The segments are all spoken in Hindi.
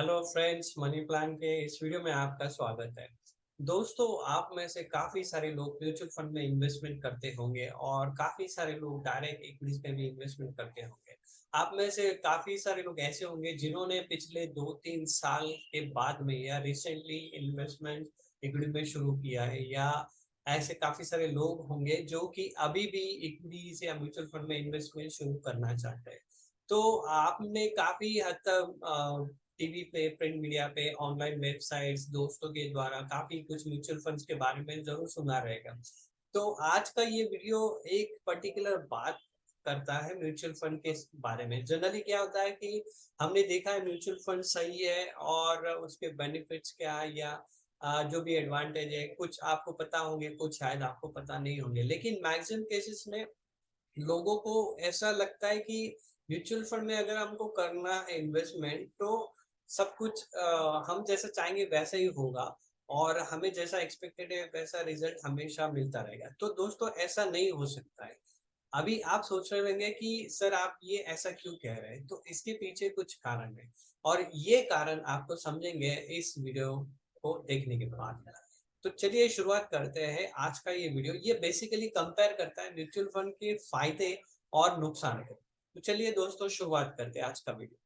हेलो फ्रेंड्स, मनी प्लान के इस वीडियो में आपका स्वागत है। दोस्तों, आप में से काफी सारे लोग म्यूचुअल फंड में इन्वेस्टमेंट करते होंगे और काफी सारे लोग डायरेक्ट इक्विटीज में भी इन्वेस्टमेंट करते होंगे। आप में से काफी सारे लोग ऐसे होंगे जिन्होंने पिछले 2-3 साल के बाद में या रिसेंटली इन्वेस्टमेंट इक्विटी में शुरू किया है, या ऐसे काफी सारे लोग होंगे जो कि अभी भी इक्विटीज या म्यूचुअल फंड में इन्वेस्टमेंट शुरू करना चाहते हैं। तो आपने काफी हद तक टीवी पे, प्रिंट मीडिया पे, ऑनलाइन वेबसाइट्स, दोस्तों के द्वारा काफी कुछ म्यूचुअल फंड्स के बारे में जरूर सुना रहेगा। तो आज का ये वीडियो एक पर्टिकुलर बात करता है म्यूचुअल फंड के बारे में। जनरली क्या होता है कि हमने देखा है म्यूचुअल फंड सही है और उसके बेनिफिट्स क्या है, या जो भी एडवांटेज है कुछ आपको पता होंगे, कुछ शायद आपको पता नहीं होंगे। लेकिन मैक्सिमम केसेस में लोगों को ऐसा लगता है कि म्यूचुअल फंड में अगर हमको करना है इन्वेस्टमेंट, तो सब कुछ हम जैसा चाहेंगे वैसा ही होगा और हमें जैसा एक्सपेक्टेड है वैसा रिजल्ट हमेशा मिलता रहेगा। तो दोस्तों, ऐसा नहीं हो सकता है। अभी आप सोच रहे होंगे कि सर आप ये ऐसा क्यों कह रहे हैं, तो इसके पीछे कुछ कारण है और ये कारण आपको समझेंगे इस वीडियो को देखने के बाद। तो चलिए शुरुआत करते हैं आज का ये वीडियो। ये बेसिकली कंपेयर करता है म्यूचुअल फंड के फायदे और नुकसान को। तो चलिए दोस्तों, शुरुआत करते हैं आज का वीडियो।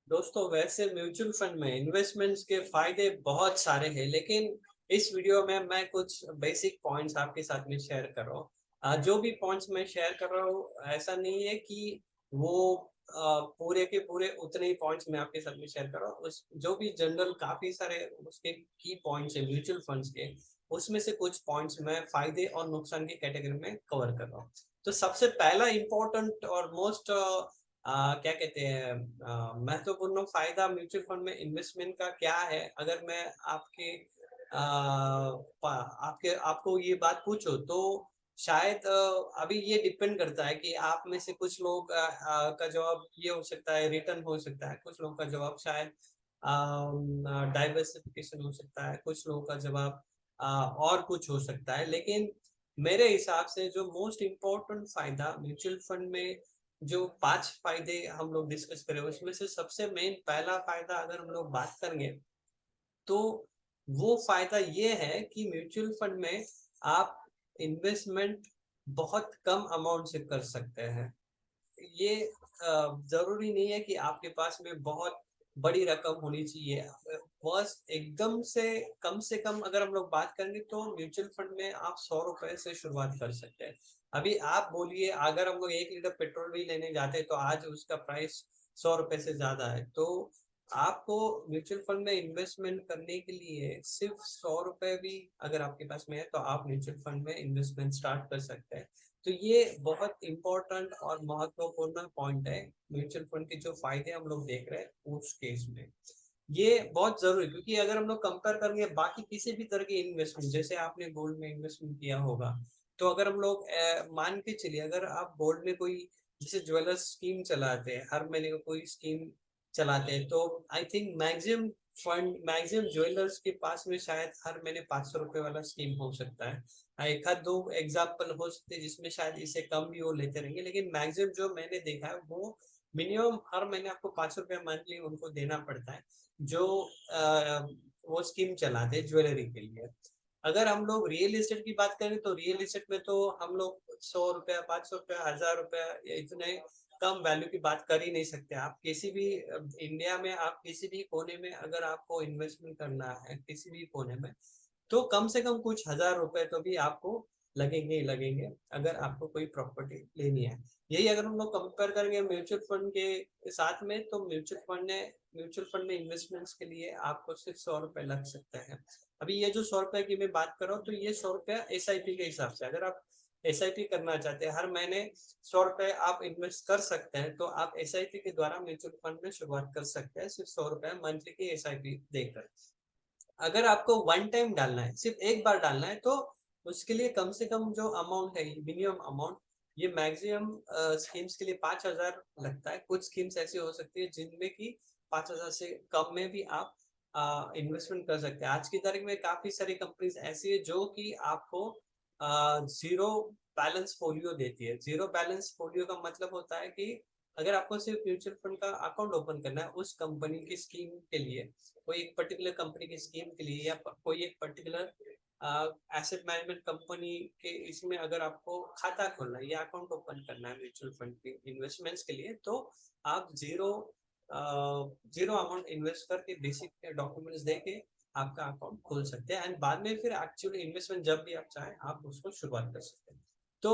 दोस्तों, वैसे म्यूचुअल फंड में इन्वेस्टमेंट्स के फायदे बहुत सारे हैं, लेकिन इस वीडियो में मैं कुछ बेसिक पॉइंट्स आपके साथ में शेयर कर रहा हूँ। जो भी पॉइंट्स मैं शेयर कर रहा हूँ, ऐसा नहीं है कि वो पूरे के पूरे उतने ही पॉइंट्स मैं आपके साथ में शेयर कर रहा हूँ। उस जो भी जनरल काफी सारे उसके की पॉइंट्स है म्यूचुअल फंड्स के, उसमें से कुछ पॉइंट्स मैं फायदे और नुकसान की कैटेगरी में कवर कर रहा हूँ। तो सबसे पहला इंपॉर्टेंट और मोस्ट क्या कहते हैं महत्वपूर्ण फायदा म्यूचुअल फंड में इन्वेस्टमेंट का क्या है, अगर मैं आपके आपको ये बात पूछो तो शायद अभी ये डिपेंड करता है कि आप में से कुछ लोग का जवाब ये हो सकता है, रिटर्न हो सकता है। कुछ लोगों का जवाब शायद डाइवर्सिफिकेशन हो सकता है। कुछ लोगों का जवाब और कुछ हो सकता है। लेकिन मेरे हिसाब से जो मोस्ट इम्पोर्टेंट फायदा म्यूचुअल फंड में, जो 5 फायदे हम लोग डिस्कस करें, उसमें से सबसे मेन पहला फायदा अगर हम लोग बात करेंगे तो वो फायदा ये है कि म्यूचुअल फंड में आप इन्वेस्टमेंट बहुत कम अमाउंट से कर सकते हैं। ये जरूरी नहीं है कि आपके पास में बहुत बड़ी रकम होनी चाहिए। बस एकदम से कम अगर हम लोग बात करेंगे तो म्यूचुअल फंड में आप 100 रुपए से शुरुआत कर सकते हैं। अभी आप बोलिए, अगर हम लोग 1 लीटर पेट्रोल भी लेने जाते हैं तो आज उसका प्राइस 100 रुपए से ज्यादा है। तो आपको म्यूचुअल फंड में इन्वेस्टमेंट करने के लिए सिर्फ 100 रुपए भी अगर आपके पास में है तो आप म्यूचुअल फंड में इन्वेस्टमेंट स्टार्ट कर सकते हैं। तो ये बहुत इंपॉर्टेंट और महत्वपूर्ण पॉइंट है म्यूचुअल फंड के जो फायदे हम लोग देख रहे हैं उस केस में। ये बहुत जरूरी, क्योंकि अगर हम लोग कंपेयर करेंगे बाकी किसी भी तरह की इन्वेस्टमेंट, जैसे आपने गोल्ड में इन्वेस्टमेंट किया होगा, तो अगर हम लोग मान के चलिए अगर आप गोल्ड में कोई जैसे ज्वेलर्स स्कीम चलाते हैं, हर महीने को कोई स्कीम चलाते हैं, तो आई थिंक मैक्सिमम ज्वेलर्स के पास में शायद हर महीने 500 रुपए वाला स्कीम हो सकता है। एक आध दो एग्जाम्पल हो सकते हैं जिसमें शायद इससे कम भी वो लेते रहेंगे, लेकिन मैक्सिमम जो मैंने देखा है वो मिनिमम हर महीने आपको 500 रुपया मंथली उनको देना पड़ता है, जो वो स्कीम चलाते हैं ज्वेलरी के लिए। अगर हम लोग रियल एस्टेट की बात करें तो रियल एस्टेट में तो हम लोग 100 रुपया, 500 रुपया, 1000 रुपया या इतने कम वैल्यू की बात कर ही नहीं सकते। आप किसी भी इंडिया में आप किसी भी कोने में अगर आपको इन्वेस्टमेंट करना है किसी भी कोने में, तो कम से कम कुछ 1000 रुपए तो भी आपको लगेंगे ही लगेंगे अगर आपको कोई प्रॉपर्टी लेनी है। यही अगर हम लोग कंपेयर करेंगे म्यूचुअल फंड के साथ में, तो म्यूचुअल फंड में इन्वेस्टमेंट्स के लिए आपको सिर्फ 100 रुपए लग सकते हैं। अभी ये जो 100 रुपए की मैं बात कर रहा हूँ, तो ये 100 रुपया SIP के हिसाब से, अगर आप SIP करना चाहते हैं हर महीने 100 रुपए आप इन्वेस्ट कर सकते हैं, तो आप SIP के द्वारा म्यूचुअल फंड में शुरुआत कर सकते हैं सिर्फ 100 रुपए मंथली की SIP देकर। अगर आपको वन टाइम डालना है, सिर्फ एक बार डालना है, तो उसके लिए कम से कम जो अमाउंट है, मिनिमम अमाउंट, ये मैक्सिमम स्कीम्स के लिए 5,000 लगता है। कुछ स्कीम्स ऐसी हो सकती है जिनमें कि 5,000 से कम में भी आप इन्वेस्टमेंट कर सकते हैं। आज की तारीख में काफी सारी कंपनीज ऐसी है जो कि आपको जीरो बैलेंस फोलियो देती है। जीरो बैलेंस फोलियो का मतलब होता है कि अगर आपको सिर्फ म्यूचुअल फंड का अकाउंट ओपन करना है उस कंपनी की स्कीम के लिए, कोई एक पर्टिकुलर कंपनी की स्कीम के लिए, या कोई एक पर्टिकुलर एसेट मैनेजमेंट कंपनी के इसमें अगर आपको खाता खोलना है या अकाउंट ओपन करना है म्यूचुअल फंड के इन्वेस्टमेंट्स के लिए, तो आप जीरो अमाउंट इन्वेस्ट करके बेसिक डॉक्यूमेंट्स देके आपका अकाउंट खोल सकते हैं, एंड बाद में फिर एक्चुअली इन्वेस्टमेंट जब भी आप चाहें आप उसको शुरुआत कर सकते हैं। तो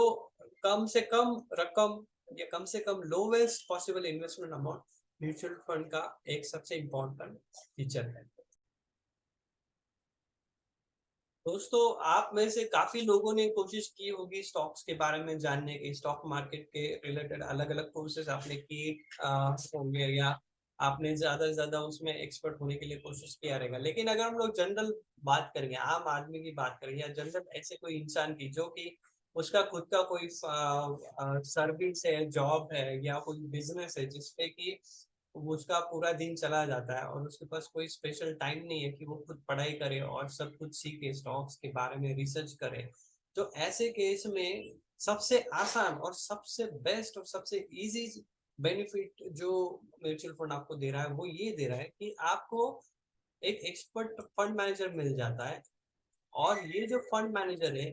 कम से कम रकम या कम से कम lowest possible investment amount mutual fund का एक सबसे इम्पोर्टेंट फीचर है। दोस्तों, आप में से काफी लोगों ने कोशिश की होगी स्टॉक्स के बारे में जानने की, स्टॉक मार्केट के रिलेटेड अलग अलग कोर्सेज आपने किए होंगे, या आपने ज्यादा से ज्यादा उसमें एक्सपर्ट होने के लिए कोशिश किया रहेगा। लेकिन अगर हम लोग जनरल बात करेंगे, आम आदमी की बात करेंगे, या जनरल ऐसे कोई इंसान की जो कि उसका खुद का कोई सर्विस है, जॉब है, या कोई बिजनेस है जिसपे कि उसका पूरा दिन चला जाता है और उसके पास कोई स्पेशल टाइम नहीं है कि वो खुद पढ़ाई करे और सब कुछ सीखे, स्टॉक्स के बारे में रिसर्च करे, तो ऐसे केस में सबसे आसान और सबसे बेस्ट और सबसे इजी बेनिफिट जो म्यूचुअल फंड आपको दे रहा है वो ये दे रहा है कि आपको एक एक्सपर्ट फंड मैनेजर मिल जाता है। और ये जो फंड मैनेजर है,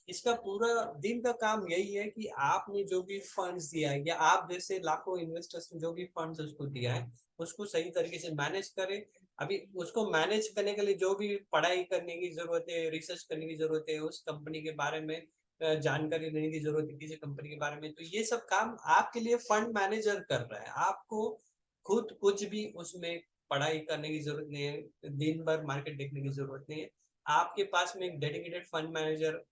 इसका पूरा दिन का काम यही है कि आपने जो भी फंड्स दिया है, या आप जैसे लाखों इन्वेस्टर्स ने जो भी फंड्स उसको दिया है, उसको सही तरीके से मैनेज करे। अभी उसको मैनेज करने के लिए जो भी पढ़ाई करने की जरूरत है, रिसर्च करने की जरूरत है, उस कंपनी के बारे में जानकारी लेने की जरूरत है, किसी कंपनी के बारे में, तो ये सब काम आपके लिए फंड मैनेजर कर रहा है। आपको खुद कुछ भी उसमें पढ़ाई करने की जरूरत नहीं है, दिन भर मार्केट देखने की जरूरत नहीं है। आपके पास में एक डेडिकेटेड फंड मैनेजर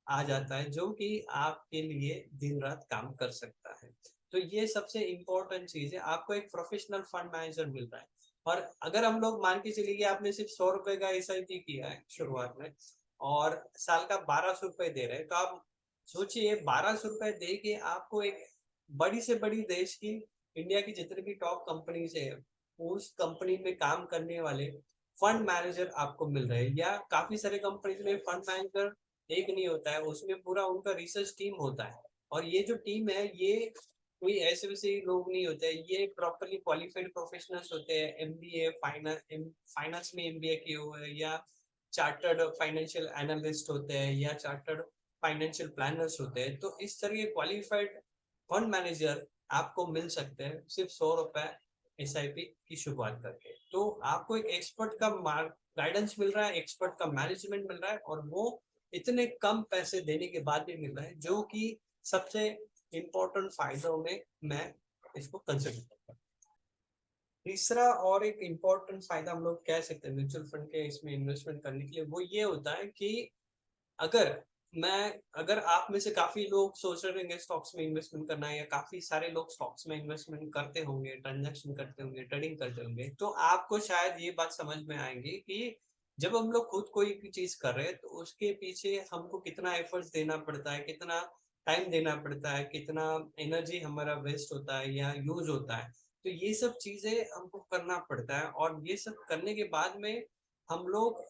आ जाता है जो कि आपके लिए दिन रात काम कर सकता है। तो ये सबसे इम्पोर्टेंट चीज है, आपको एक प्रोफेशनल फंड मैनेजर मिल रहा है। और अगर हम लोग मान के चलिए कि आपने सिर्फ 100 रुपए का SIP किया है शुरुआत में, और साल का 1200 रुपए दे रहे हैं, तो आप सोचिए 1200 रुपए दे के आपको एक बड़ी से बड़ी देश की, इंडिया की जितनी भी टॉप कंपनीज है, उस कंपनी में काम करने वाले फंड मैनेजर आपको मिल रहे हैं। या काफी सारे कंपनीज में फंड मैनेजर एक नहीं होता है, उसमें पूरा उनका रिसर्च टीम होता है। और ये जो टीम है ये कोई ऐसे वैसे लोग नहीं होते हैं, ये प्रॉपरली क्वालिफाइड प्रोफेशनल्स होते हैं, MBA फाइनेंस में MBA किए हुए, या चार्टर्ड फाइनेंशियल एनालिस्ट होते हैं, या चार्टर्ड फाइनेंशियल प्लानर्स होते हैं। तो इस तरह के क्वालिफाइड फंड मैनेजर आपको मिल सकते हैं सिर्फ 100 रुपए SIP की शुरुआत करके। तो आपको एक एक्सपर्ट का गाइडेंस मिल रहा है, एक्सपर्ट का मैनेजमेंट मिल रहा है, और वो इतने कम पैसे देने के बाद भी मिल रहा है, जो कि सबसे इम्पोर्टेंट फायदों में मैं इसको कंसिडर करता हूँ। तीसरा और एक इम्पोर्टेंट फायदा हम लोग कह सकते हैं म्यूचुअल फंड के इसमें इन्वेस्टमेंट करने के लिए, वो ये होता है कि अगर मैं अगर आप में से काफी लोग सोच रहे होंगे स्टॉक्स में इन्वेस्टमेंट करना है, या काफी सारे लोग स्टॉक्स में इन्वेस्टमेंट करते होंगे, ट्रांजैक्शन करते होंगे, ट्रेडिंग करते होंगे, तो आपको शायद ये बात समझ में आएगी कि जब हम लोग खुद कोई भी चीज कर रहे हैं तो उसके पीछे हमको कितना एफर्ट्स देना पड़ता है, कितना टाइम देना पड़ता है, कितना एनर्जी हमारा वेस्ट होता है या यूज होता है। तो ये सब चीजें हमको करना पड़ता है, और ये सब करने के बाद में हम लोग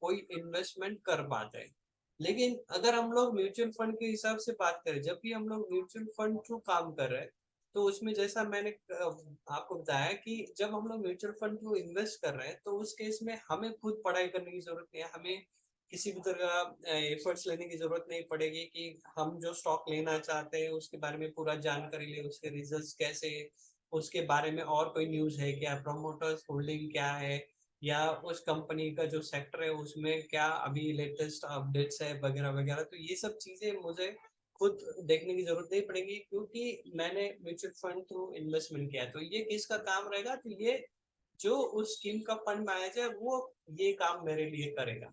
कोई इन्वेस्टमेंट कर पाते हैं। लेकिन अगर हम लोग म्यूचुअल फंड के हिसाब से बात करें, जब भी हम लोग म्यूचुअल फंड थ्रू काम कर रहे हैं, तो उसमें जैसा मैंने आपको बताया कि जब हम लोग म्यूचुअल फंड थ्रू इन्वेस्ट कर रहे हैं, तो उस केस में हमें खुद पढ़ाई करने की जरूरत नहीं है, हमें किसी भी तरह का एफर्ट्स लेने की जरूरत नहीं पड़ेगी कि हम जो स्टॉक लेना चाहते हैं उसके बारे में पूरा जानकारी ले, उसके रिजल्ट्स कैसे है, उसके बारे में और कोई न्यूज़ है क्या, प्रोमोटर्स होल्डिंग क्या है, या उस कंपनी का जो सेक्टर है उसमें क्या अभी लेटेस्ट अपडेट्स है वगैरह वगैरह। तो ये सब चीजें मुझे खुद देखने की जरूरत नहीं पड़ेगी, क्योंकि मैंने म्यूचुअल फंड थ्रू इन्वेस्टमेंट किया है। तो ये किसका काम रहेगा, तो ये जो उस स्कीम का फंड मैनेजर वो ये काम मेरे लिए करेगा।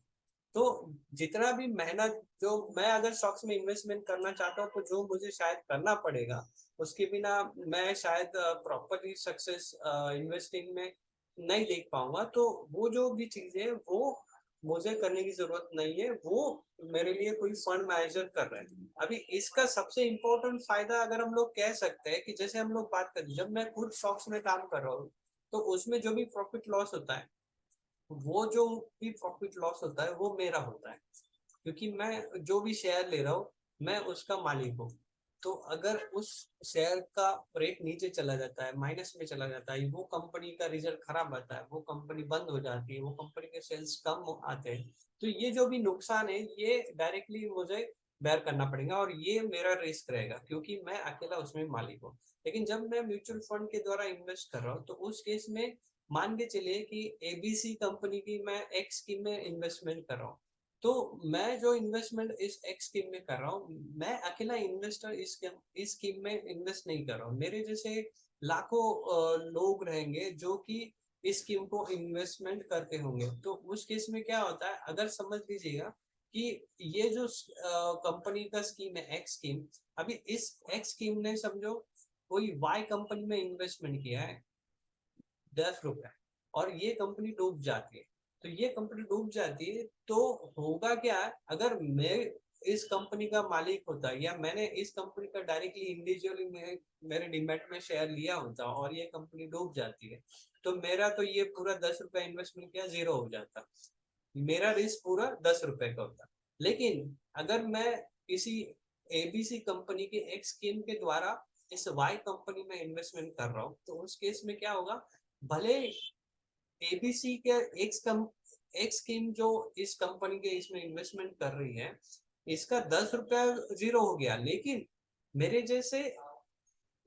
तो जितना भी मेहनत जो मैं अगर स्टॉक्स में इन्वेस्टमेंट करना चाहता हूँ, तो जो मुझे शायद करना पड़ेगा, उसके बिना मैं शायद प्रॉपरली सक्सेस इन्वेस्टिंग में नहीं देख पाऊंगा। तो वो जो भी चीजें वो मुझे करने की जरूरत नहीं है, वो मेरे लिए कोई फंड मैनेजर कर रहे हैं। अभी इसका सबसे इम्पोर्टेंट फायदा अगर हम लोग कह सकते हैं कि जैसे हम लोग बात करें, जब मैं खुद स्टॉक्स में काम कर रहा हूँ, तो उसमें जो भी प्रॉफिट लॉस होता है, वो जो भी प्रॉफिट लॉस होता है वो मेरा होता है, क्योंकि मैं जो भी शेयर ले रहा हूँ मैं उसका मालिक हूँ। तो अगर उस शेयर का रेट नीचे चला जाता है, माइनस में चला जाता है, वो कंपनी का रिजल्ट खराब आता है, वो कंपनी बंद हो जाती है, वो कंपनी के सेल्स कम आते हैं, तो ये जो भी नुकसान है ये डायरेक्टली मुझे बेयर करना पड़ेगा और ये मेरा रिस्क रहेगा क्योंकि मैं अकेला उसमें मालिक हूँ। लेकिन जब मैं म्यूचुअल फंड के द्वारा इन्वेस्ट कर रहा हूँ तो उस केस में मान के चलिए कि एबीसी कंपनी की मैं एक्स स्कीम में इन्वेस्टमेंट कर रहा हूँ, तो मैं जो इन्वेस्टमेंट इस एक्स स्कीम में कर रहा हूँ, मैं अकेला इन्वेस्टर इस स्कीम में इन्वेस्ट नहीं कर रहा हूँ, मेरे जैसे लाखों लोग रहेंगे जो कि इस स्कीम को इन्वेस्टमेंट करते होंगे। तो उस केस में क्या होता है, अगर समझ लीजिएगा कि ये जो कंपनी का स्कीम है एक्स स्कीम, अभी इस एक्स स्कीम ने समझो कोई वाई कंपनी में इन्वेस्टमेंट किया है 10 रुपए और ये कंपनी डूब जाती है, तो ये कंपनी डूब जाती है तो होगा क्या, अगर मैं इस कंपनी का मालिक होता या मैंने इस कंपनी का डायरेक्टली इंडिविजुअली मेरे डीमैट में शेयर लिया होता और ये कंपनी डूब जाती है, तो मेरा तो ये पूरा 10 रुपए इन्वेस्टमेंट किया जीरो हो जाता, मेरा रिस्क पूरा 10 रुपए का होता। लेकिन अगर मैं किसी एबीसी कंपनी के एक्स स्कीम के द्वारा इस वाई कंपनी में इन्वेस्टमेंट कर रहा हूँ, तो उस केस में क्या होगा, भले एबीसी के एक्स स्कीम जो इस कंपनी के इसमें इन्वेस्टमेंट कर रही है, इसका 10 रुपया जीरो हो गया, लेकिन मेरे जैसे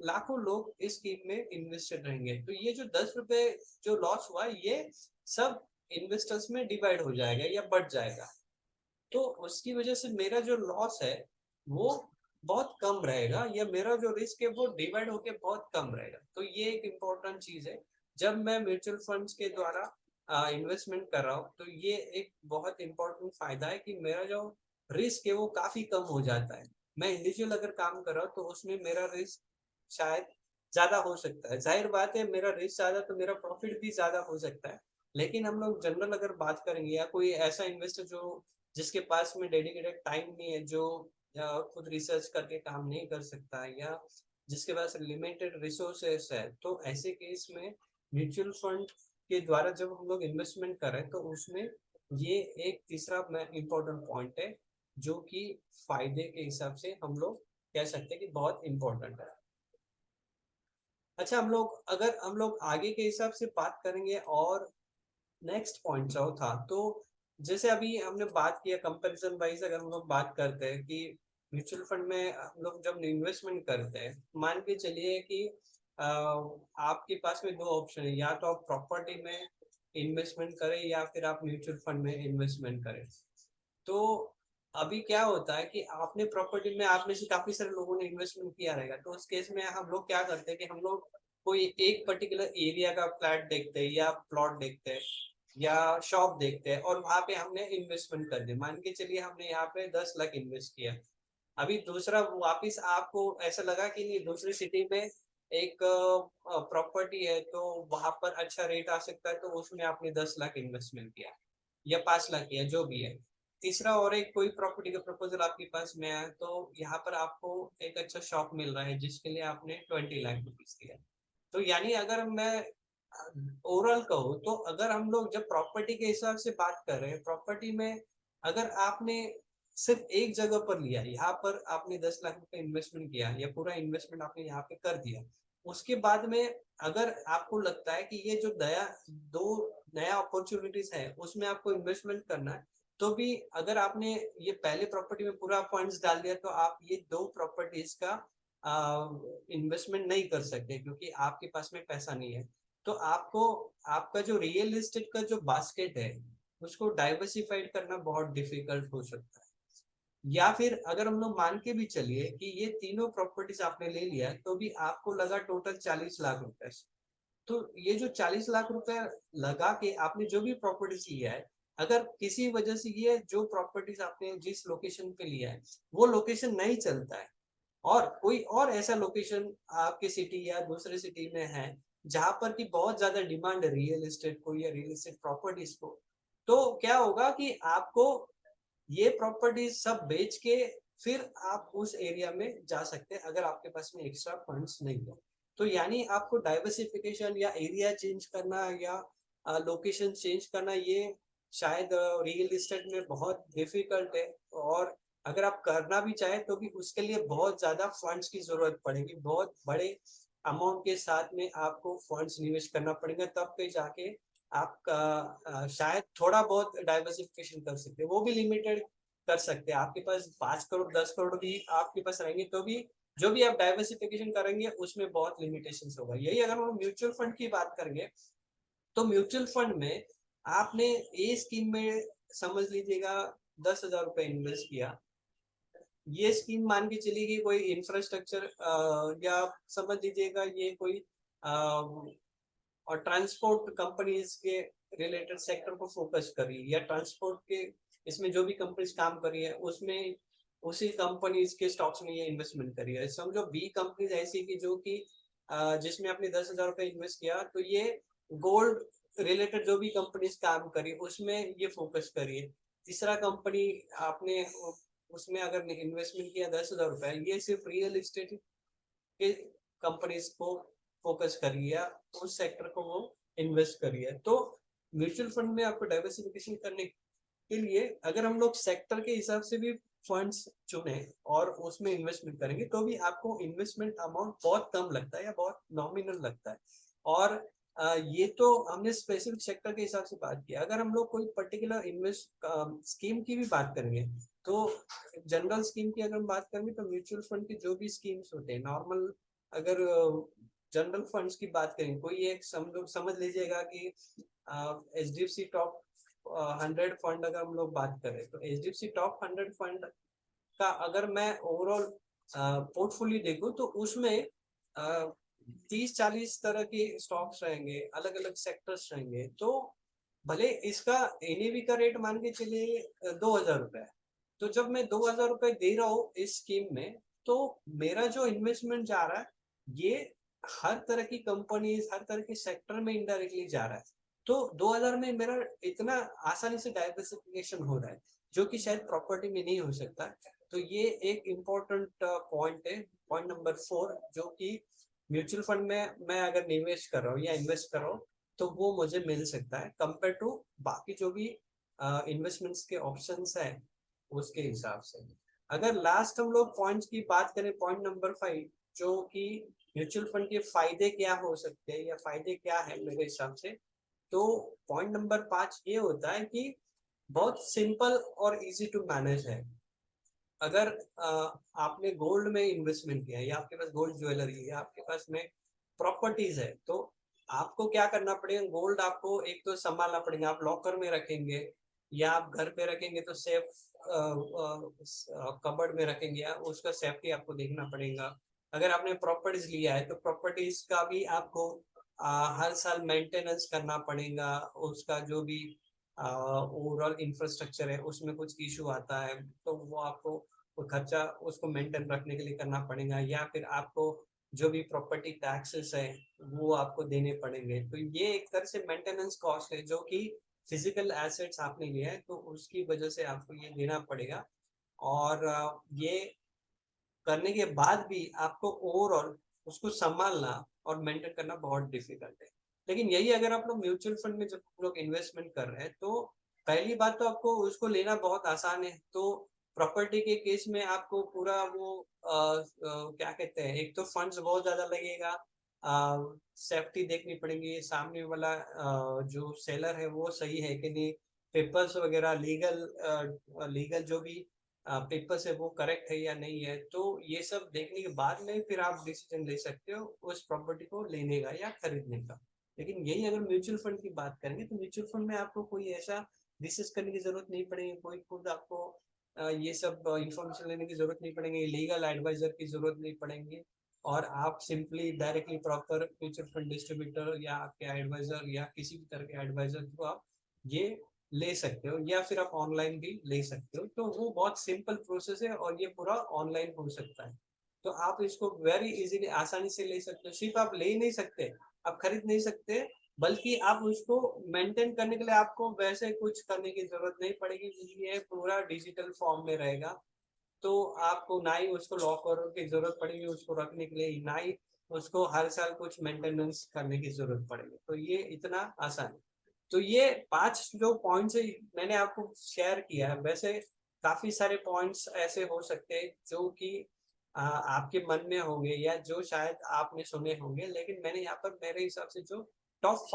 लाखों लोग इस स्कीम में इन्वेस्टेड रहेंगे, तो ये जो 10 रुपए जो लॉस हुआ ये सब इन्वेस्टर्स में डिवाइड हो जाएगा या बढ़ जाएगा, तो उसकी वजह से मेरा जो लॉस है वो बहुत कम रहेगा या मेरा जो रिस्क है वो डिवाइड होके बहुत कम रहेगा। तो ये एक इम्पोर्टेंट चीज है, जब मैं म्यूचुअल फंड्स के द्वारा इन्वेस्टमेंट कर रहा हूँ, तो ये एक बहुत इम्पोर्टेंट फायदा है कि मेरा जो रिस्क है वो काफी कम हो जाता है। मैं इंडिविजुअल अगर काम कर रहा हूँ तो उसमें मेरा रिस्क शायद ज्यादा हो सकता है, जाहिर बात है मेरा रिस्क ज्यादा तो मेरा प्रॉफिट भी ज्यादा हो सकता है। लेकिन हम लोग जनरल अगर बात करेंगे या कोई ऐसा इन्वेस्टर जो जिसके पास में डेडिकेटेड टाइम नहीं है, जो खुद रिसर्च करके काम नहीं कर सकता है या जिसके पास लिमिटेड रिसोर्सेस है, तो ऐसे केस में म्यूचुअल फंड के द्वारा जब हम लोग इन्वेस्टमेंट करें तो उसमें ये एक तीसरा इम्पोर्टेंट पॉइंट है जो कि फायदे के हिसाब से हम लोग कह सकते हैं कि बहुत इम्पोर्टेंट है। अच्छा, हम लोग आगे के हिसाब से बात करेंगे और नेक्स्ट पॉइंट जो था, तो जैसे अभी हमने बात किया कंपैरिजन वाइज, अगर हम लोग बात करते हैं कि म्यूचुअल फंड में हम लोग जब इन्वेस्टमेंट करते हैं, मान के चलिए कि आपके पास में दो ऑप्शन है, या तो आप प्रॉपर्टी में इन्वेस्टमेंट करें या फिर आप म्यूचुअल फंड में इन्वेस्टमेंट करें। तो अभी क्या होता है कि आपने प्रॉपर्टी में आप में से काफी सारे लोगों ने इन्वेस्टमेंट किया रहेगा, तो उस केस में हम लोग क्या करते हैं कि हम लोग कोई एक पर्टिकुलर एरिया का फ्लैट देखते हैं या प्लॉट देखते हैं या शॉप देखते हैं और वहां पे हमने इन्वेस्टमेंट कर दिया, मान के चलिए हमने यहाँ पे 10 लाख इन्वेस्ट किया। अभी दूसरा वापिस आपको ऐसा लगा कि नहीं, दूसरी सिटी में एक प्रॉपर्टी है तो वहां पर अच्छा रेट आ सकता है, तो उसमें आपने 10 लाख इन्वेस्टमेंट किया या 5 लाख किया, जो भी है। तीसरा और एक कोई प्रॉपर्टी का प्रपोजल आपके पास में आया, तो यहाँ पर आपको एक अच्छा शॉप मिल रहा है जिसके लिए आपने 20 लाख रुपीज दिया। तो यानी अगर मैं ओवरऑल कहूँ तो अगर हम लोग जब प्रॉपर्टी के हिसाब से बात कर रहे हैं, प्रॉपर्टी में अगर आपने सिर्फ एक जगह पर लिया, यहाँ पर आपने 10 लाख रुपए इन्वेस्टमेंट किया या पूरा इन्वेस्टमेंट आपने यहाँ पे कर दिया, उसके बाद में अगर आपको लगता है कि ये जो दो नया अपॉर्चुनिटीज है उसमें आपको इन्वेस्टमेंट करना है, तो भी अगर आपने ये पहले प्रॉपर्टी में पूरा फंड्स डाल दिया तो आप ये दो प्रॉपर्टीज का इन्वेस्टमेंट नहीं कर सकते क्योंकि आपके पास में पैसा नहीं है। तो आपको आपका जो रियल एस्टेट का जो बास्केट है उसको डाइवर्सिफाइड करना बहुत डिफिकल्ट हो सकता है। या फिर अगर हम लोग मान के भी चलिए कि ये तीनों प्रॉपर्टीज आपने ले लिया तो भी आपको लगा टोटल 40 लाख रुपए, तो ये जो 40 लाख रुपए लगा के आपने जो भी प्रॉपर्टीज लिया है, अगर किसी वजह से ये जो प्रॉपर्टीज आपने जिस लोकेशन पे लिया है वो लोकेशन नहीं चलता है और कोई और ऐसा लोकेशन आपके सिटी या दूसरे सिटी में है जहां पर की बहुत ज्यादा डिमांड है रियल एस्टेट को या रियल एस्टेट प्रॉपर्टीज को, तो क्या होगा कि आपको ये प्रॉपर्टीज सब बेच के फिर आप उस एरिया में जा सकते हैं अगर आपके पास में एक्स्ट्रा फंड्स नहीं हो। तो यानी आपको डाइवर्सिफिकेशन या एरिया चेंज करना या लोकेशन चेंज करना ये शायद रियल एस्टेट में बहुत डिफिकल्ट है और अगर आप करना भी चाहे तो भी उसके लिए बहुत ज्यादा फंड्स की जरूरत पड़ेगी, बहुत बड़े अमाउंट के साथ में आपको फंड्स निवेश करना पड़ेगा, तब कहीं जाके आपका शायद थोड़ा बहुत डाइवर्सिफिकेशन कर सकते हैं, वो भी लिमिटेड कर सकते हैं। आपके पास 5 करोड़ 10 करोड़ भी आपके पास रहेंगे तो भी जो भी आप डाइवर्सिफिकेशन करेंगे उसमें बहुत लिमिटेशन होगा। यही अगर हम म्यूचुअल फंड की बात करेंगे तो म्यूचुअल फंड में आपने ए स्कीम में समझ लीजिएगा 10,000 रुपए इन्वेस्ट किया, ये स्कीम मान के चलिए कोई इंफ्रास्ट्रक्चर या समझ लीजिएगा ये कोई और ट्रांसपोर्ट कंपनीज के रिलेटेड सेक्टर को फोकस कर रही है, या ट्रांसपोर्ट के इसमें जो भी कंपनीज काम कर रही है उसमें उसी कंपनीज के स्टॉक्स में ये इन्वेस्टमेंट करी है। समझो 20 कंपनीज ऐसी की जो कि जिसमें आपने 10,000 रुपए इन्वेस्ट किया, तो ये गोल्ड रिलेटेड जो भी कंपनीज काम करी उसमें ये फोकस करिए। तीसरा कंपनी आपने उसमें अगर इन्वेस्टमेंट किया 10,000 रुपए, ये सिर्फ रियल एस्टेट के कंपनीज को फोकस करिए, उस सेक्टर को वो इन्वेस्ट करिए। तो म्यूचुअल फंड में आपको डाइवर्सिफिकेशन करने के लिए अगर हम लोग सेक्टर के हिसाब से भी फंड्स चुने और उसमें इन्वेस्टमेंट करेंगे तो भी आपको इन्वेस्टमेंट अमाउंट बहुत कम लगता है या बहुत नॉमिनल लगता है। और ये तो हमने स्पेसिफिक सेक्टर के हिसाब से बात किया। अगर हम लोग कोई पर्टिकुलर इन्वेस्ट स्कीम की भी बात करेंगे तो जनरल स्कीम की अगर हम बात करेंगे तो म्यूचुअल फंड के जो भी स्कीम्स होते हैं नॉर्मल, अगर जनरल फंड्स की बात करें कोई एक समझ लीजिएगा कि HDFC टॉप 100 फंड अगर हम लोग बात करें तो HDFC टॉप 100 फंड का अगर मैं ओवरऑल पोर्टफोलियो देखूं तो उसमें 30-40 तरह के स्टॉक्स रहेंगे, अलग अलग सेक्टर्स रहेंगे। तो भले इसका एनएवी का रेट मान के चलिए 2,000 रुपए, तो जब मैं 2,000 रुपए दे रहा हूँ इस स्कीम में, तो मेरा जो इन्वेस्टमेंट जा रहा है ये हर तरह की कंपनीज हर तरह के सेक्टर में इनडायरेक्टली जा रहा है। तो 2,000 में मेरा इतना आसानी से डाइवर्सिफिकेशन हो रहा है जो कि शायद प्रॉपर्टी में नहीं हो सकता। तो ये एक इम्पोर्टेंट पॉइंट है, पॉइंट नंबर 4, जो कि म्यूचुअल फंड में मैं अगर निवेश कर रहा हूँ या इन्वेस्ट कर रहा हूँ तो वो मुझे मिल सकता है कंपेयर टू बाकी जो भी इन्वेस्टमेंट्स के ऑप्शंस है उसके हिसाब से। अगर लास्ट हम लोग पॉइंट्स की बात करें, पॉइंट नंबर 5, जो कि म्यूचुअल फंड के फायदे क्या हो सकते हैं या फायदे क्या है मेरे हिसाब से, तो पॉइंट नंबर 5 ये होता है कि बहुत सिंपल और इजी टू मैनेज है। अगर आपने गोल्ड में इन्वेस्टमेंट किया है या आपके पास गोल्ड ज्वेलरी है या आपके पास में प्रॉपर्टीज है, तो आपको क्या करना पड़ेगा, गोल्ड आपको एक तो संभालना पड़ेगा, आप लॉकर में रखेंगे या आप घर पे रखेंगे तो सेफ कबर्ड में रखेंगे, उसका सेफ्टी आपको देखना पड़ेगा। अगर आपने प्रॉपर्टीज लिया है तो प्रॉपर्टीज का भी आपको हर साल मेंटेनेंस करना पड़ेगा, उसका जो भी ओवरऑल इंफ्रास्ट्रक्चर है उसमें कुछ इशू आता है तो वो आपको वो खर्चा उसको मेंटेन रखने के लिए करना पड़ेगा, या फिर आपको जो भी प्रॉपर्टी टैक्सेस है वो आपको देने पड़ेंगे। तो ये एक तरह से मेंटेनेंस कॉस्ट है जो कि फिजिकल एसेट्स आपने लिया है तो उसकी वजह से आपको ये देना पड़ेगा। और ये करने के बाद भी आपको ओवरऑल उसको संभालना और मेंटेन करना बहुत डिफिकल्ट है। लेकिन यही अगर आप लोग म्यूचुअल फंड में जब लोग इन्वेस्टमेंट कर रहे हैं तो पहली बात तो आपको उसको लेना बहुत आसान है। तो प्रॉपर्टी के केस में आपको पूरा वो क्या कहते हैं, एक तो फंड्स बहुत ज्यादा लगेगा, सेफ्टी देखनी पड़ेगी, सामने वाला जो सेलर है वो सही है कि नहीं, पेपर्स वगैरह लीगल जो भी पेपर्स है वो करेक्ट है या नहीं है। तो ये सब देखने के बाद में फिर आप डिसीजन ले सकते हो उस प्रॉपर्टी को लेने का या खरीदने का। लेकिन यही अगर म्यूचुअल फंड की बात करेंगे तो म्यूचुअल फंड में आपको कोई ऐसा डिस्कस करने की जरूरत नहीं पड़ेगी, कोई खुद आपको ये सब इंफॉर्मेशन लेने की जरूरत नहीं पड़ेगी, लीगल एडवाइजर की जरूरत नहीं पड़ेगी, और आप simply directly proper mutual fund distributor या आपके एडवाइजर या किसी भी तरह के एडवाइजर को आप ये ले सकते हो, या फिर आप ऑनलाइन भी ले सकते हो। तो वो बहुत सिंपल प्रोसेस है और ये पूरा ऑनलाइन हो सकता है। तो आप इसको वेरी इजीली आसानी से ले सकते हो। सिर्फ आप ले ही नहीं सकते, आप खरीद नहीं सकते, बल्कि आप उसको मेंटेन करने के लिए आपको वैसे कुछ करने की जरूरत नहीं पड़ेगी क्योंकि ये पूरा डिजिटल फॉर्म में रहेगा। तो आपको ना ही उसको लॉक की जरूरत पड़ेगी उसको रखने के लिए, ना ही उसको हर साल कुछ मेंटेनेंस करने की जरूरत पड़ेगी। तो ये इतना आसान है। तो ये 5 जो पॉइंट्स है मैंने आपको शेयर किया है। वैसे काफी सारे पॉइंट्स ऐसे हो सकते हैं जो कि आपके मन में होंगे या जो शायद आपने सुने होंगे, लेकिन मैंने यहाँ पर मेरे हिसाब से जो टॉप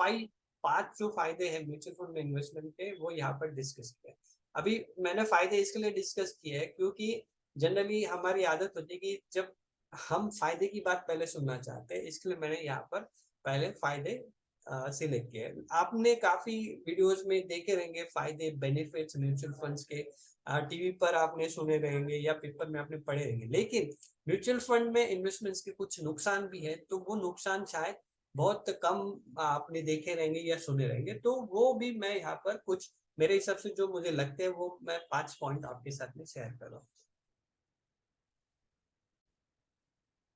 5 जो फायदे हैं म्यूचुअल फंड में इन्वेस्टमेंट के, वो यहाँ पर डिस्कस किए। अभी मैंने फायदे इसके लिए डिस्कस किए हैं क्योंकि जनरली हमारी आदत होती है कि जब हम फायदे की बात पहले सुनना चाहते हैं, इसके लिए मैंने यहाँ पर पहले फायदे सिलेक्ट किए। आपने काफी वीडियोस में देखे रहेंगे फायदे, बेनिफिट्स म्यूचुअल फंड्स के, टीवी पर आपने सुने रहेंगे या पेपर में आपने पढ़े रहेंगे, लेकिन म्यूचुअल फंड में इन्वेस्टमेंट्स के कुछ नुकसान भी है, तो वो नुकसान शायद बहुत कम आपने देखे रहेंगे या सुने रहेंगे, तो वो भी मैं यहाँ पर कुछ मेरे हिसाब से जो मुझे लगते हैं वो मैं 5 पॉइंट आपके साथ में शेयर कर रहा हूँ।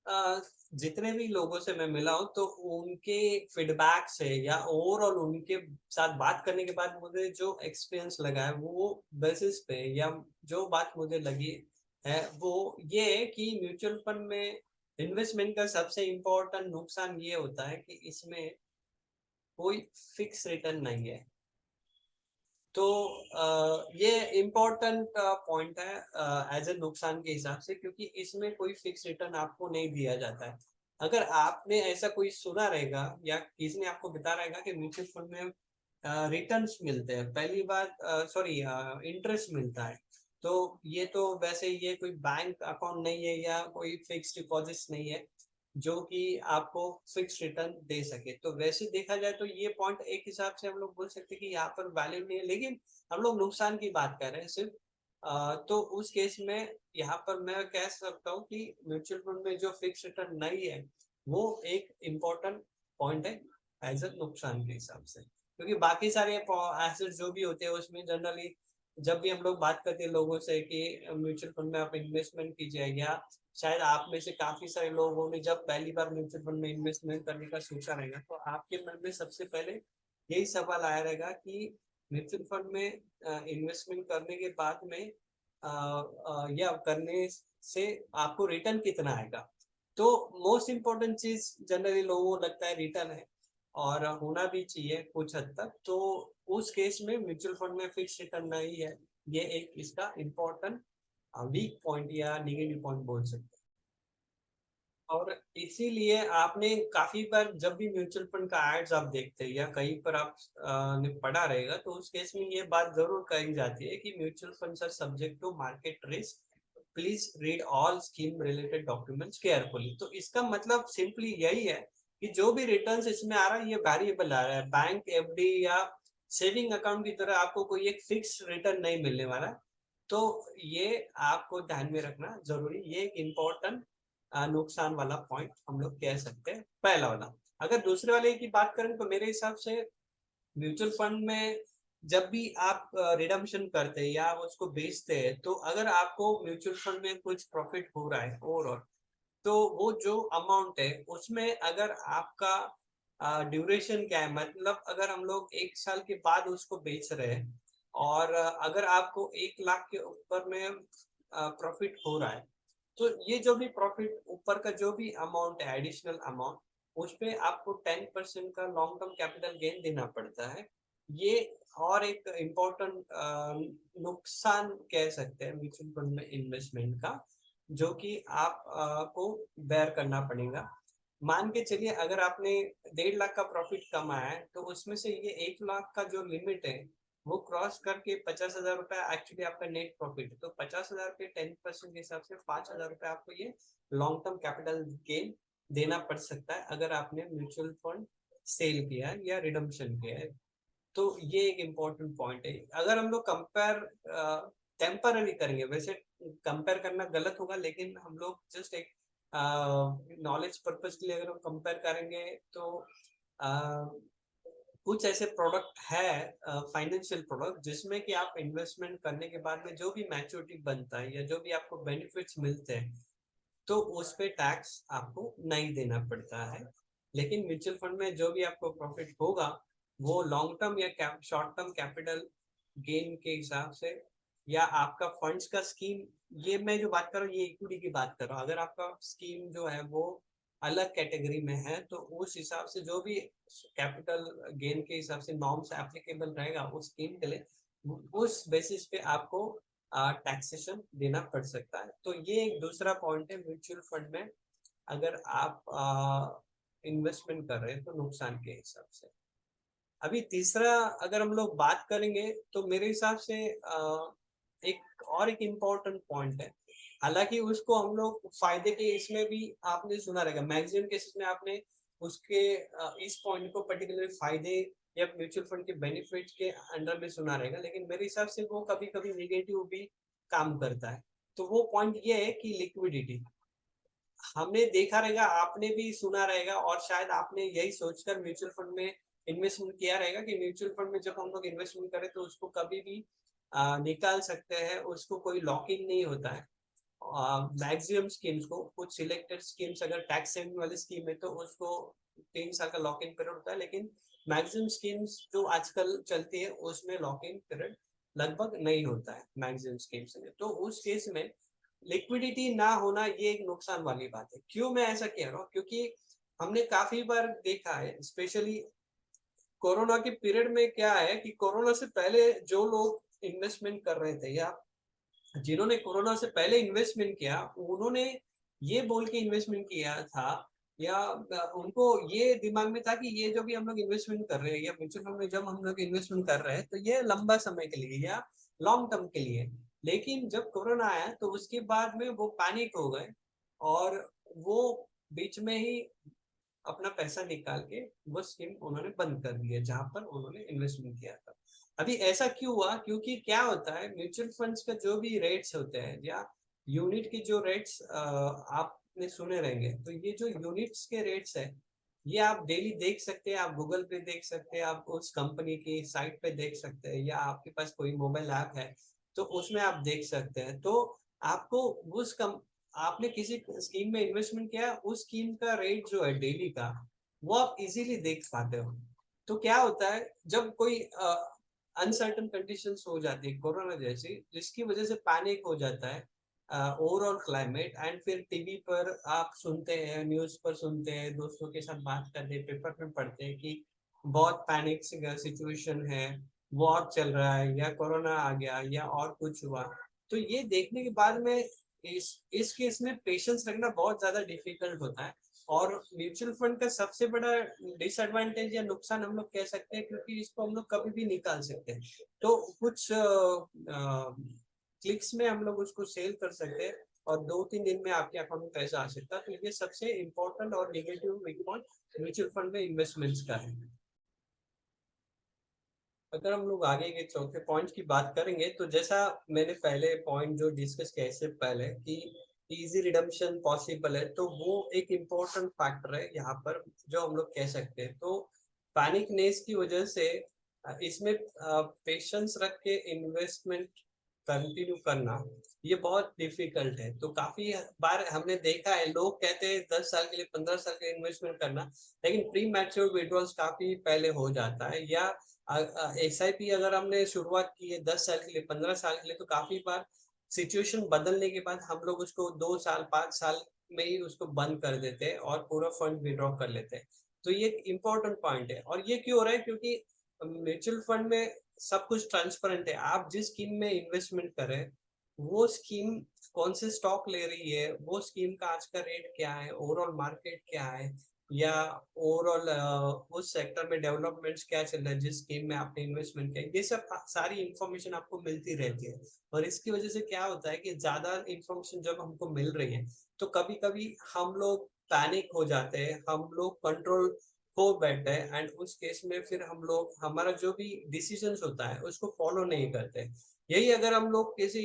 अ, जितने भी लोगों से मैं मिला हूँ तो उनके फीडबैक से या ओवरऑल उनके साथ बात करने के बाद मुझे जो एक्सपीरियंस लगा है वो बेसिस पे, या जो बात मुझे लगी है वो ये है कि म्यूचुअल फंड में इन्वेस्टमेंट का सबसे इम्पोर्टेंट नुकसान ये होता है कि इसमें कोई फिक्स रिटर्न नहीं है। तो ये इम्पोर्टेंट पॉइंट है एज ए नुकसान के हिसाब से, क्योंकि इसमें कोई फिक्स रिटर्न आपको नहीं दिया जाता है। अगर आपने ऐसा कोई सुना रहेगा या किसी ने आपको बता रहेगा कि म्यूचुअल फंड में रिटर्न्स मिलते हैं, पहली बात सॉरी इंटरेस्ट मिलता है, तो ये तो वैसे ये कोई बैंक अकाउंट नहीं है या कोई फिक्स डिपॉजिट्स नहीं है जो कि आपको फिक्स रिटर्न दे सके। तो वैसे देखा जाए तो ये पॉइंट एक हिसाब से हम लोग बोल सकते हैं कि यहाँ पर वैलिड नहीं है, लेकिन हम लोग नुकसान की बात कर रहे हैं सिर्फ। तो उस केस में यहाँ पर मैं कह सकता हूँ कि म्यूचुअल फंड में जो फिक्स रिटर्न नहीं है वो एक इम्पोर्टेंट पॉइंट है एज अ नुकसान के हिसाब से, क्योंकि बाकी सारे एसेट जो भी होते हैं उसमें जनरली जब भी हम लोग बात करते हैं लोगों से कि म्यूचुअल फंड में आप इन्वेस्टमेंट कीजिए, या शायद आप में से काफी सारे लोगों ने जब पहली बार म्यूचुअल फंड में इन्वेस्टमेंट करने का सोचा रहेगा तो आपके मन में सबसे पहले यही सवाल आया रहेगा कि म्यूचुअल फंड में इन्वेस्टमेंट करने के बाद में या करने से आपको रिटर्न कितना आएगा। तो मोस्ट इम्पोर्टेंट चीज जनरली लोगों को लगता है रिटर्न है, और होना भी चाहिए कुछ हद तक। तो उस केस में म्यूचुअल फंड में फिक्स रिटर्न नहीं है, ये एक इसका इम्पोर्टेंट वीक पॉइंट या निगेटिव पॉइंट बोल सकते हैं। और इसीलिए आपने काफी बार जब भी म्यूचुअल फंड का एड्स आप देखते हैं या कहीं पर आप ने पढ़ा रहेगा तो उस केस में ये बात जरूर कही जाती है कि mutual funds are subject to market risk, please read all scheme related documents carefully. तो इसका मतलब सिंपली यही है कि जो भी रिटर्न्स इसमें आ रहा है ये वेरिएबल आ रहा है, बैंक एफडी या सेविंग अकाउंट की तरह आपको कोई एक फिक्स रिटर्न नहीं मिलने वाला। तो ये आपको ध्यान में रखना जरूरी, ये एक इम्पोर्टेंट नुकसान वाला पॉइंट हम लोग कह सकते हैं पहला वाला। अगर दूसरे वाले की बात करें तो मेरे हिसाब से म्यूचुअल फंड में जब भी आप रिडम्पशन करते हैं या उसको बेचते हैं, तो अगर आपको म्यूचुअल फंड में कुछ प्रॉफिट हो रहा है ओवरऑल, तो वो जो अमाउंट है उसमें अगर आपका ड्यूरेशन क्या है, मतलब अगर हम लोग 1 साल के बाद उसको बेच रहे हैं और अगर आपको 1 लाख के ऊपर में प्रॉफिट हो रहा है, तो ये जो भी प्रॉफिट ऊपर का जो भी अमाउंट है एडिशनल अमाउंट, उस पे आपको 10% का लॉन्ग टर्म कैपिटल गेन देना पड़ता है। ये और एक इम्पोर्टेंट नुकसान कह सकते हैं म्यूचुअल फंड में इन्वेस्टमेंट का, जो कि आप को बेयर करना पड़ेगा। मान के चलिए अगर आपने 1.5 लाख का प्रॉफिट कमाया है तो उसमें से ये 1 लाख का जो लिमिट है वो क्रॉस करके 50,000 रुपया एक्चुअली आपका नेट प्रॉफिट है। तो 50,000 के 10% के हिसाब से 5,000 रुपया आपको ये लॉन्ग टर्म कैपिटल गेन देना पड़ सकता है अगर आपने म्यूचुअल फंड सेल किया है या रिडम्पशन किया है। तो ये एक इम्पोर्टेंट पॉइंट है। अगर हम लोग कंपेयर टेम्पररी करेंगे, वैसे कंपेयर करना गलत होगा, लेकिन हम लोग जस्ट एक नॉलेज पर्पज के लिए अगर हम कंपेयर करेंगे तो कुछ ऐसे प्रोडक्ट है फाइनेंशियल प्रोडक्ट जिसमें कि आप इन्वेस्टमेंट करने के बाद में जो भी मैच्योरिटी बनता है या जो भी आपको बेनिफिट्स मिलते हैं तो उस पे टैक्स आपको नहीं देना पड़ता है। लेकिन म्यूचुअल फंड में जो भी आपको प्रॉफिट होगा वो लॉन्ग टर्म या शॉर्ट टर्म कैपिटल गेन के हिसाब से, या आपका फंड्स का स्कीम, ये मैं जो बात कर रहा हूँ ये इक्विटी की बात कर रहा हूँ, अगर आपका स्कीम जो है वो अलग कैटेगरी में है तो उस हिसाब से जो भी कैपिटल गेन के हिसाब से नॉर्म्स एप्लीकेबल रहेगा उस स्कीम के लिए, उस बेसिस पे आपको टैक्सेशन देना पड़ सकता है। तो ये एक दूसरा पॉइंट है म्यूचुअल फंड में अगर आप इन्वेस्टमेंट कर रहे हैं तो नुकसान के हिसाब से। अभी तीसरा अगर हम लोग बात करेंगे तो मेरे हिसाब से एक इम्पोर्टेंट पॉइंट है, हालांकि उसको हम लोग फायदे के इसमें भी आपने सुना रहेगा, मैक्सिमम केसेस में आपने उसके इस पॉइंट को पर्टिकुलर फायदे या म्यूचुअल फंड के बेनिफिट के अंडर में सुना रहेगा, लेकिन मेरे हिसाब से वो कभी कभी नेगेटिव भी काम करता है। तो वो पॉइंट ये है कि लिक्विडिटी, हमने देखा रहेगा, आपने भी सुना रहेगा और शायद आपने यही सोचकर म्यूचुअल फंड में इन्वेस्टमेंट किया रहेगा कि म्यूचुअल फंड में जब हम लोग इन्वेस्टमेंट करें तो उसको कभी भी निकाल सकते हैं, उसको कोई लॉक इन नहीं होता है। मैक्सिमम स्कीम्स को, कुछ सिलेक्टेड स्कीम्स अगर टैक्स सेविंग वाली स्कीम है तो उसको 3 साल का लॉक इन पीरियड होता है, लेकिन मैक्सिमम स्कीम्स जो आजकल चलती है उसमें लॉक इन पीरियड लगभग नहीं होता है मैक्सिमम स्कीम्स में। तो उस केस में लिक्विडिटी ना होना ये एक नुकसान वाली बात है। क्यों मैं ऐसा कह रहा हूँ, क्योंकि हमने काफी बार देखा है, स्पेशली कोरोना के पीरियड में क्या है कि कोरोना से पहले जो लोग इन्वेस्टमेंट कर रहे थे या जिन्होंने कोरोना से पहले इन्वेस्टमेंट किया, उन्होंने ये बोल के इन्वेस्टमेंट किया था या उनको ये दिमाग में था कि ये जो भी हम लोग इन्वेस्टमेंट कर रहे हैं या म्यूचुअल फंड में जब हम लोग इन्वेस्टमेंट कर रहे हैं तो ये लंबा समय के लिए या लॉन्ग टर्म के लिए। लेकिन जब कोरोना आया तो उसके बाद में वो पैनिक हो गए और वो बीच में ही अपना पैसा निकाल के वो स्कीम उन्होंने बंद कर दी है जहां पर उन्होंने इन्वेस्टमेंट किया था। अभी ऐसा क्यों हुआ, क्योंकि क्या होता है म्यूचुअल फंड्स का जो भी रेट्स होते हैं या यूनिट की जो रेट्स आपने सुने रहेंगे, तो ये जो यूनिट्स के रेट्स है ये आप डेली देख सकते हैं, आप गूगल पे देख सकते हैं, आप उस कंपनी की साइट पे देख सकते हैं या आपके पास कोई मोबाइल ऐप है तो उसमें आप देख सकते हैं। तो आपको उस कम आपने किसी स्कीम में इन्वेस्टमेंट किया, उस स्कीम का रेट जो है डेली का वो आप इजीली देख पाते हो। तो क्या होता है जब कोई अनसर्टन कंडीशंस हो जाती है कोरोना जैसी, जिसकी वजह से पैनिक हो जाता है ओवरऑल क्लाइमेट, एंड फिर टीवी पर आप सुनते हैं, न्यूज पर सुनते हैं, दोस्तों के साथ बात करते हैं, पेपर में पढ़ते हैं कि बहुत पैनिक सिचुएशन है, वॉर चल रहा है या कोरोना आ गया या और कुछ हुआ। तो ये देखने के बाद में इस केस में पेशेंस रखना बहुत ज्यादा डिफिकल्ट होता है। और म्यूचुअल फंड का सबसे बड़ा डिसएडवांटेज या नुकसान हम लोग कह सकते हैं, क्योंकि इसको हम लोग कभी भी निकाल सकते हैं। तो कुछ क्लिक्स में हम लोग उसको सेल कर सकते हैं और 2-3 दिन में आपके अकाउंट में पैसा आ सकता है। तो ये सबसे इम्पोर्टेंट और नेगेटिव पॉइंट म्यूचुअल फंड में इन्वेस्टमेंट्स का है। अगर हम लोग आगे के चौथे पॉइंट की बात करेंगे तो जैसा मैंने पहले पॉइंट जो डिस्कस किया इससे पहले कि इजी रिडम्पशन पॉसिबल है, तो वो एक इम्पोर्टेंट फैक्टर है यहाँ पर जो हम लोग कह सकते हैं। तो पैनिकनेस की वजह से इसमें पेशेंस रख के इन्वेस्टमेंट कंटिन्यू करना ये बहुत डिफिकल्ट है। तो काफी बार हमने देखा है लोग कहते हैं 10 साल के लिए 15 साल का इन्वेस्टमेंट करना, लेकिन प्री मैच्योर विड्रॉल्स काफी पहले हो जाता है। या SIP अगर हमने शुरुआत की है 10 साल के लिए 15 साल के लिए, तो काफी बार सिचुएशन बदलने के बाद हम लोग उसको 2 साल 5 साल में ही उसको बंद कर देते हैं और पूरा फंड विड्रॉ कर लेते हैं। तो ये इम्पोर्टेंट पॉइंट है। और ये क्यों हो रहा है, क्योंकि म्यूचुअल फंड में सब कुछ ट्रांसपेरेंट है। आप जिस स्कीम में इन्वेस्टमेंट करें वो स्कीम कौन से स्टॉक ले रही है, वो स्कीम का आज का रेट क्या है, ओवरऑल मार्केट क्या है, या ओवरऑल उस सेक्टर में डेवलपमेंट्स क्या चल रहा है जिस स्कीम में आपने इन्वेस्टमेंट किया, ये सब सारी इंफॉर्मेशन आपको मिलती रहती है। और इसकी वजह से क्या होता है कि ज्यादा इंफॉर्मेशन जब हमको मिल रही है तो कभी कभी हम लोग पैनिक हो जाते हैं, हम लोग कंट्रोल खो बैठे हैं, एंड उस केस में फिर हम लोग हमारा जो भी डिसीजंस होता है उसको फॉलो नहीं करते। यही अगर हम लोग किसी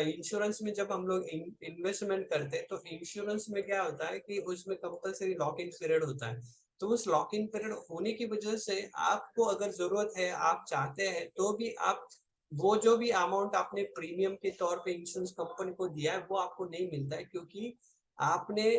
इंश्योरेंस में जब हम लोग इन्वेस्टमेंट करते हैं तो इंश्योरेंस में क्या होता है कि उसमें कंपलसरी लॉक इन पीरियड होता है। तो उस लॉक इन पीरियड होने की वजह से आपको अगर जरूरत है, आप चाहते हैं, तो भी आप वो जो भी अमाउंट आपने प्रीमियम के तौर पे इंश्योरेंस कंपनी को दिया है वो आपको नहीं मिलता है, क्योंकि आपने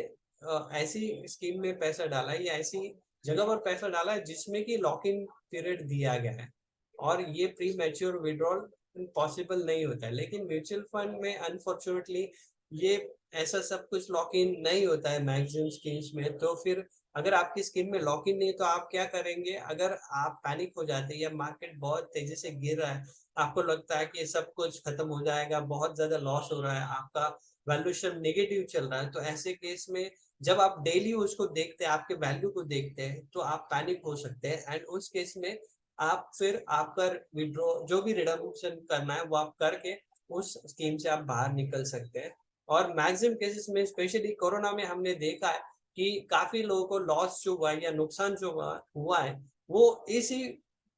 ऐसी स्कीम में पैसा डाला है या ऐसी जगह पर पैसा डाला है जिसमें कि लॉक इन पीरियड दिया गया है और ये प्री मैच्योर विड्रॉल पॉसिबल नहीं होता है। लेकिन म्यूचुअल फंड में अनफॉर्चुनेटली ये ऐसा सब कुछ लॉक इन नहीं होता है मैक्सिमम स्कीम्स में। तो फिर अगर आपकी स्कीम में लॉक इन नहीं तो आप क्या करेंगे, अगर आप पैनिक हो जाते हैं या मार्केट बहुत तेजी से गिर रहा है, आपको लगता है कि सब कुछ खत्म हो जाएगा, बहुत ज्यादा लॉस हो रहा है, आपका वैल्यूएशन नेगेटिव चल रहा है, तो ऐसे केस में जब आप डेली उसको देखते हैं, आपके वैल्यू को देखते हैं, तो आप पैनिक हो सकते हैं। एंड उस केस में आप फिर आपका विड्रॉ जो भी रिडम्पशन करना है वो आप करके उस स्कीम से आप बाहर निकल सकते हैं। और मैक्सिमम केसेस में स्पेशली कोरोना में हमने देखा है कि काफी लोगों को लॉस जो हुआ है या नुकसान जो हुआ है वो इसी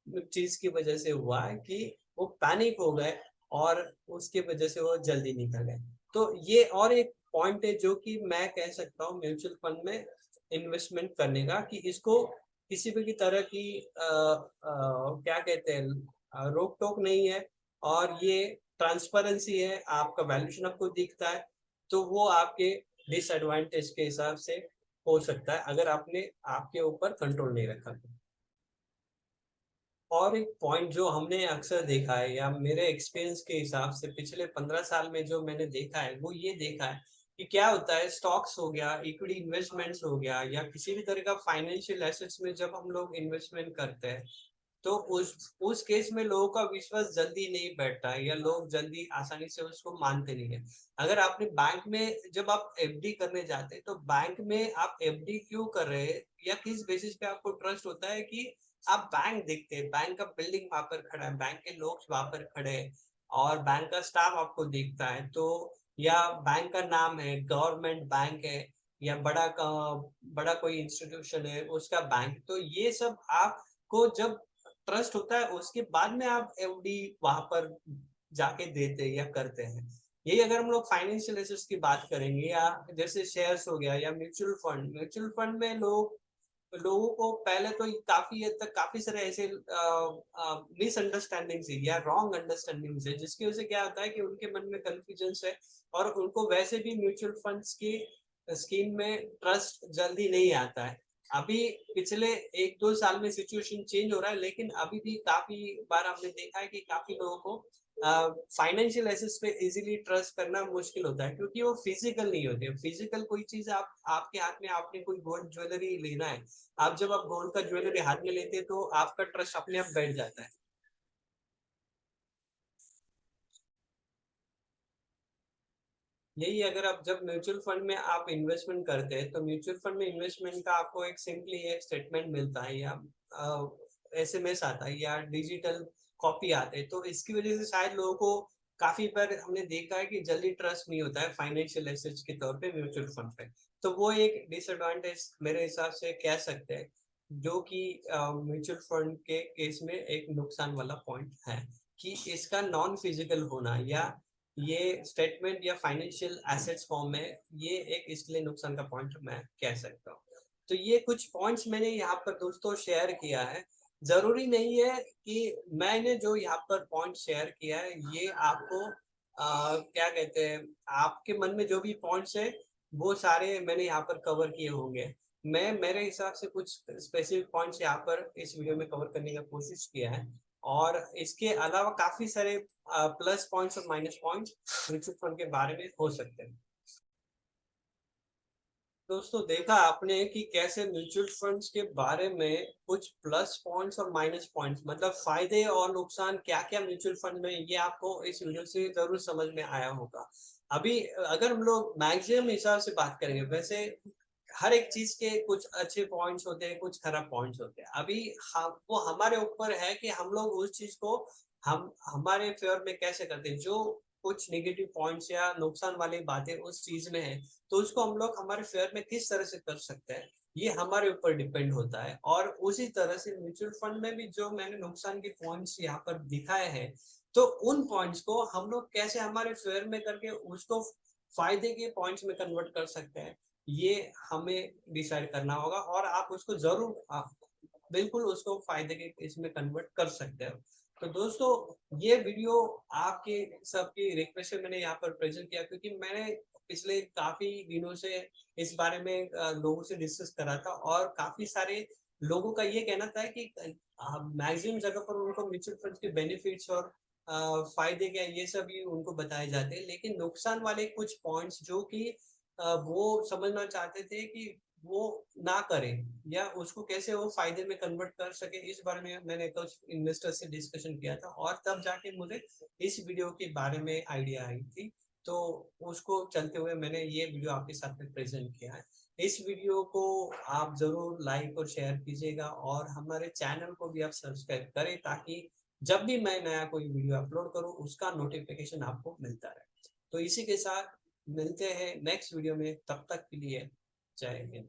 चीज की वजह से हुआ है कि वो पैनिक हो गए और उसकी वजह से वो जल्दी निकल गए। तो ये और एक पॉइंट है जो कि मैं कह सकता हूँ म्यूचुअल फंड में इन्वेस्टमेंट करने का, कि इसको किसी भी तरह की क्या कहते हैं रोक टोक नहीं है, और ये ट्रांसपेरेंसी है, आपका वैल्यूएशन आपको दिखता है, तो वो आपके डिसएडवांटेज के हिसाब से हो सकता है अगर आपने आपके ऊपर कंट्रोल नहीं रखा तो। और एक पॉइंट जो हमने अक्सर देखा है या मेरे एक्सपीरियंस के हिसाब से पिछले 15 साल में जो मैंने देखा है वो ये देखा है कि क्या होता है, स्टॉक्स हो गया, इक्विटी इन्वेस्टमेंट्स हो गया, या किसी भी तरह का फाइनेंशियल एसेट्स में जब हम लोग इन्वेस्टमेंट करते हैं, तो उस केस में लोगों का विश्वास जल्दी नहीं बैठता है या लोग जल्दी आसानी से उसको मानते नहीं है। अगर आपने बैंक में जब आप एफडी करने जाते हैं तो बैंक में आप एफडी क्यों कर रहे हैं या किस बेसिस पे आपको ट्रस्ट होता है कि आप बैंक देखते हैं, बैंक का बिल्डिंग वहां पर खड़ा है, बैंक के लोग वहां पर खड़े हैं और बैंक का स्टाफ आपको दिखता है, तो या बैंक का नाम है, गवर्नमेंट बैंक है, या बड़ा कोई इंस्टीट्यूशन है उसका बैंक, तो ये सब आपको जब ट्रस्ट होता है उसके बाद में आप एफडी वहां पर जाके देते हैं या करते हैं। यही अगर हम लोग फाइनेंशियल एसेट्स की बात करेंगे या जैसे शेयर्स हो गया या म्यूचुअल फंड में लोगों को पहले तो काफी हद तक काफी सारे ऐसे मिसअंडरस्टैंडिंग है या रॉन्ग अंडरस्टैंडिंग है, जिसकी वजह से क्या होता है कि उनके मन में कंफ्यूजन है और उनको वैसे भी म्यूचुअल फंड्स की स्कीम में ट्रस्ट जल्दी नहीं आता है। अभी पिछले 1-2 साल में सिचुएशन चेंज हो रहा है, लेकिन अभी भी काफी बार हमने देखा है कि काफी लोगों को फाइनेंशियल एसेट्स पे इजीली ट्रस्ट करना मुश्किल होता है क्योंकि वो फिजिकल नहीं होते। फिजिकल कोई चीज आपके हाथ में, आपने कोई गोल्ड ज्वेलरी लेना है, आप जब आप गोल्ड का ज्वेलरी हाथ में लेते हैं तो आपका ट्रस्ट अपने आप बैठ जाता है। यही अगर आप जब म्यूचुअल फंड में आप इन्वेस्टमेंट करते हैं तो म्यूचुअल फंड में इन्वेस्टमेंट का आपको एक सिंपली एक स्टेटमेंट मिलता है या एसएमएस आता है या डिजिटल कॉपी आते हैं, तो इसकी वजह से शायद लोगों को काफी बार हमने देखा है कि जल्दी ट्रस्ट नहीं होता है फाइनेंशियल एसेट्स के तौर पे म्यूचुअल फंड पे। तो वो एक डिसएडवांटेज मेरे हिसाब से कह सकते हैं जो कि म्यूचुअल फंड के केस में एक नुकसान वाला पॉइंट है, कि इसका नॉन फिजिकल होना या ये स्टेटमेंट या फाइनेंशियल एसेट्स फॉर्म में, ये एक इसलिए नुकसान का पॉइंट मैं कह सकता हूँ। तो ये कुछ पॉइंट्स मैंने यहाँ पर दोस्तों शेयर किया है। जरूरी नहीं है कि मैंने जो यहाँ पर पॉइंट शेयर किया है ये आपको क्या कहते हैं, आपके मन में जो भी पॉइंट्स है वो सारे मैंने यहाँ पर कवर किए होंगे। मैं मेरे हिसाब से कुछ स्पेसिफिक पॉइंट्स यहाँ पर इस वीडियो में कवर करने का कोशिश किया है, और इसके अलावा काफी सारे प्लस पॉइंट्स और माइनस पॉइंट्स म्यूचुअल फंड के बारे में हो सकते हैं। दोस्तों देखा आपने कि कैसे म्यूचुअल फंड्स के बारे में कुछ प्लस पॉइंट्स और माइनस पॉइंट्स, मतलब फायदे और नुकसान क्या क्या म्यूचुअल फंड में, ये आपको इस वीडियो से जरूर समझ में आया होगा। अभी अगर हम लोग मैक्सिमम हिसाब से बात करेंगे, वैसे हर एक चीज के कुछ अच्छे पॉइंट्स होते हैं, कुछ खराब पॉइंट्स होते हैं। अभी वो हमारे ऊपर है कि हम लोग उस चीज को हम हमारे फेवर में कैसे करते हैं। जो कुछ नेगेटिव पॉइंट्स या नुकसान वाली बातें उस चीज में है, तो उसको हम लोग हमारे फेयर में किस तरह से कर सकते हैं, ये हमारे ऊपर डिपेंड होता है। और उसी तरह से म्यूचुअल फंड में भी जो मैंने नुकसान के पॉइंट्स यहाँ पर दिखाए हैं, तो उन पॉइंट्स को हम लोग कैसे हमारे फेयर में करके उसको फायदे के पॉइंट्स में कन्वर्ट कर सकते हैं, ये हमें डिसाइड करना होगा। और आप उसको जरूर बिल्कुल उसको फायदे के इसमें कन्वर्ट कर सकते हो। तो दोस्तों ये वीडियो आपके सबकी रिक्वेस्ट से मैंने यहाँ पर प्रेजेंट किया, क्योंकि मैंने पिछले काफी दिनों से इस बारे में लोगों से डिस्कस करा था, और काफी सारे लोगों का ये कहना था कि मैक्सिमम जगह पर उनको म्यूचुअल फंड के बेनिफिट्स और फायदे क्या है ये सभी उनको बताए जाते हैं, लेकिन नुकसान वाले कुछ पॉइंट्स जो कि वो समझना चाहते थे कि वो ना करें या उसको कैसे वो फायदे में कन्वर्ट कर सके, इस बारे में मैंने कुछ इन्वेस्टर से डिस्कशन किया था और तब जाके मुझे इस वीडियो के बारे में आइडिया आई थी। तो उसको चलते हुए मैंने ये वीडियो आपके साथ में प्रेजेंट किया है। इस वीडियो को आप जरूर लाइक और शेयर कीजिएगा और हमारे चैनल को भी आप सब्सक्राइब करें ताकि जब भी मैं नया कोई वीडियो अपलोड करूं उसका नोटिफिकेशन आपको मिलता रहे। तो इसी के साथ मिलते हैं नेक्स्ट वीडियो में, तब तक के लिए जय हिंद।